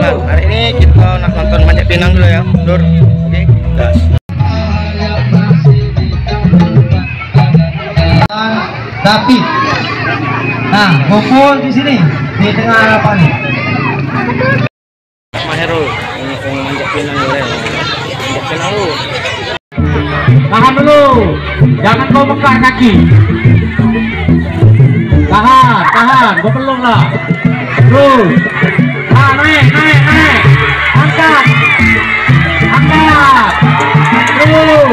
teman-teman, hari ini kita nak nonton manjat pinang dulu ya, Lur. Oke, gas. Tapi, nah, kumpul di sini di tengah apa nih? Mas Herul, manjat pinang dulu ya. Manjat pinang dulu. Tahan dulu, jangan kau bengkak kaki. Tahan, gue pelung lah. Terus, naik, angkat, terus,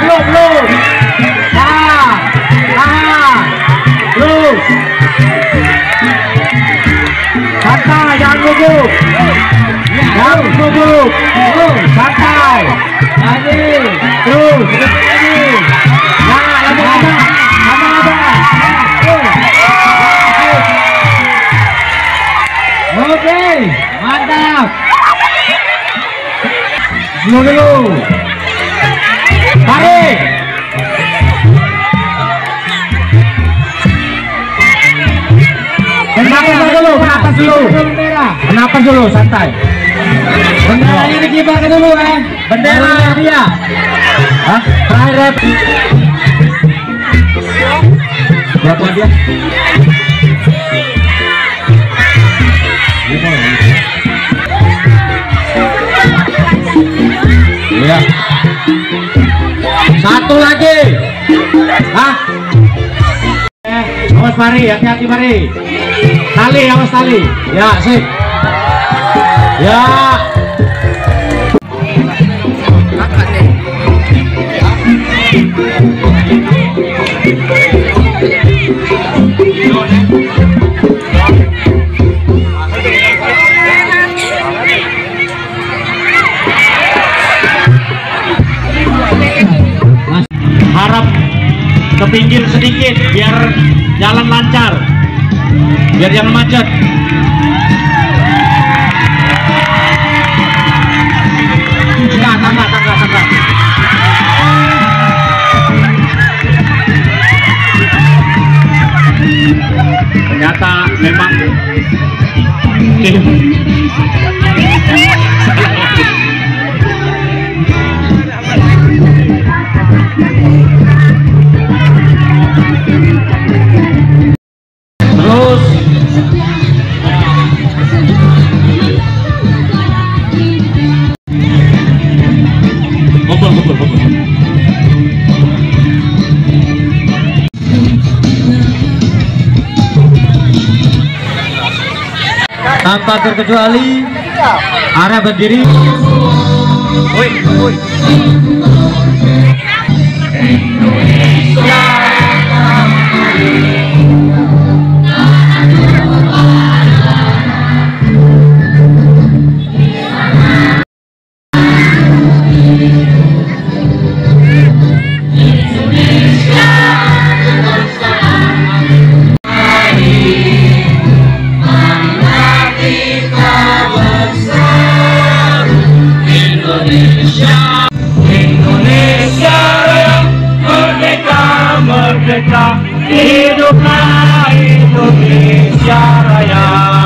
belum, tahan, terus, santai, jangan gugup, santai, lagi, terus, oke, mantap. Dulu. Tarik. Kenapa dulu, santai. Bendera ini dikibarkan dulu, bendera dia. Hah? Terakhir. Berapa dia? Iya. Satu lagi. Hah? Awas mari, hati-hati mari. Tali, awas tali. Ya, sip. Ya. Harap ke pinggir sedikit biar jalan lancar, biar jangan macet. Tangga. Ternyata memang terus bobol. Tanpa terkecuali arah berdiri. Woi. Merdeka, hiduplah Indonesia Raya.